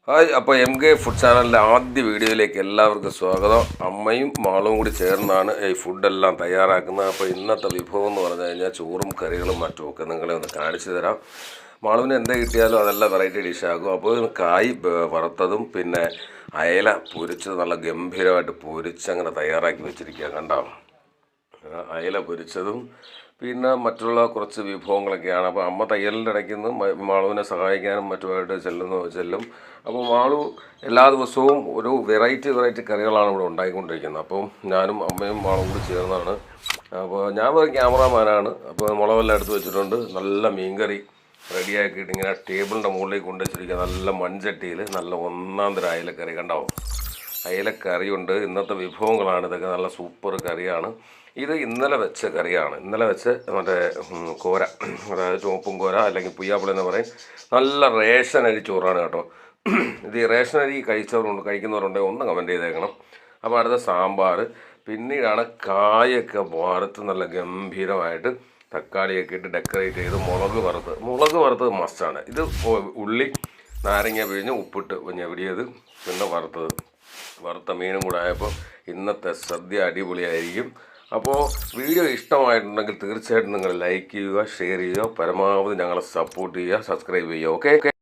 Hi, അപ്പോൾ MK food ചാനലിൻ്റെ ആദ്യ വീഡിയോയിലേക്ക് എല്ലാവർക്കും സ്വാഗതം. അമ്മയും മാളും കൂടി ചേർന്നാണ് ഈ ഫുഡെല്ലാം തയ്യാറാക്കുന്നത്. അപ്പോൾ ഇന്നത്തെ വിഭവം എന്ന് പറഞ്ഞു കഴിഞ്ഞാൽ ചോറും കറികളും മറ്റുമൊക്കെ നിങ്ങളെ ഒന്ന് കാണിച്ചു തരാം. മാളുവിന് എന്ത് കിട്ടിയാലും അതെല്ലാം വെറൈറ്റി ഡിഷാകും. അപ്പോൾ കായ് വറുത്തതും പിന്നെ അയല പൊരിച്ചത് നല്ല ഗംഭീരമായിട്ട് പൊരിച്ച് അങ്ങനെ തയ്യാറാക്കി വെച്ചിരിക്കുക. കണ്ടോ, അയല പൊരിച്ചതും പിന്നെ മറ്റുള്ള കുറച്ച് വിഭവങ്ങളൊക്കെയാണ്. അപ്പോൾ അമ്മ തയ്യലിൻ്റെ ഇടയ്ക്ക് നിന്ന് മാളുവിനെ സഹായിക്കാനും മറ്റുമായിട്ട് ചെല്ലും. അപ്പോൾ മാളു എല്ലാ ദിവസവും ഒരു വെറൈറ്റി കറികളാണ് ഇവിടെ ഉണ്ടാക്കിക്കൊണ്ടിരിക്കുന്നത്. അപ്പം ഞാനും അമ്മയും മാളും കൂടി ചേർന്നാണ്. അപ്പോൾ ഞാൻ ഒരു ക്യാമറാമാനാണ്. അപ്പോൾ മുളകെല്ലാം എടുത്ത് വെച്ചിട്ടുണ്ട്. നല്ല മീൻകറി റെഡിയാക്കിയിട്ട് ഇങ്ങനെ ടേബിളിൻ്റെ മുകളിലേക്ക് കൊണ്ടുവച്ചിരിക്കുക. നല്ല മൺചട്ടിയിൽ നല്ല ഒന്നാം തരം അയലക്കറി. കണ്ടാവും, അയലക്കറിയുണ്ട്. ഇന്നത്തെ വിഭവങ്ങളാണ് ഇതൊക്കെ. നല്ല സൂപ്പർ കറിയാണ്. ഇത് ഇന്നലെ വെച്ച കറിയാണ്. ഇന്നലെ വെച്ച് മറ്റേ കോര, അതായത് ചുവപ്പും കോര അല്ലെങ്കിൽ പുയ്യാപ്പിള എന്ന് പറയും. നല്ല റേഷൻ അരി ചോറാണ് കേട്ടോ. ഇത് ഈ റേഷൻ അരി കഴിക്കുന്നവരുണ്ടെങ്കിൽ ഒന്ന് കമൻറ്റ് ചെയ്തേക്കണം. അപ്പോൾ അടുത്ത സാമ്പാർ, പിന്നീടാണ് കായൊക്കെ വറുത്ത് നല്ല ഗംഭീരമായിട്ട് തക്കാളിയൊക്കെ ഇട്ട് ഡെക്കറേറ്റ് ചെയ്ത് മുളക് വറുത്തത് മസ്റ്റാണ്. ഇത് ഉള്ളി നാരങ്ങ പിഴിഞ്ഞ് ഉപ്പിട്ട് ഞെവിടിയത്, പിന്നെ വറുത്ത മീനും കൂടെ ആയപ്പോൾ ഇന്നത്തെ സദ്യ അടിപൊളിയായിരിക്കും. അപ്പോൾ വീഡിയോ ഇഷ്ടമായിട്ടുണ്ടെങ്കിൽ തീർച്ചയായിട്ടും നിങ്ങൾ ലൈക്ക് ചെയ്യുക, ഷെയർ ചെയ്യുക, പരമാവധി ഞങ്ങളെ സപ്പോർട്ട് ചെയ്യുക, സബ്സ്ക്രൈബ് ചെയ്യുക. ഓക്കെ.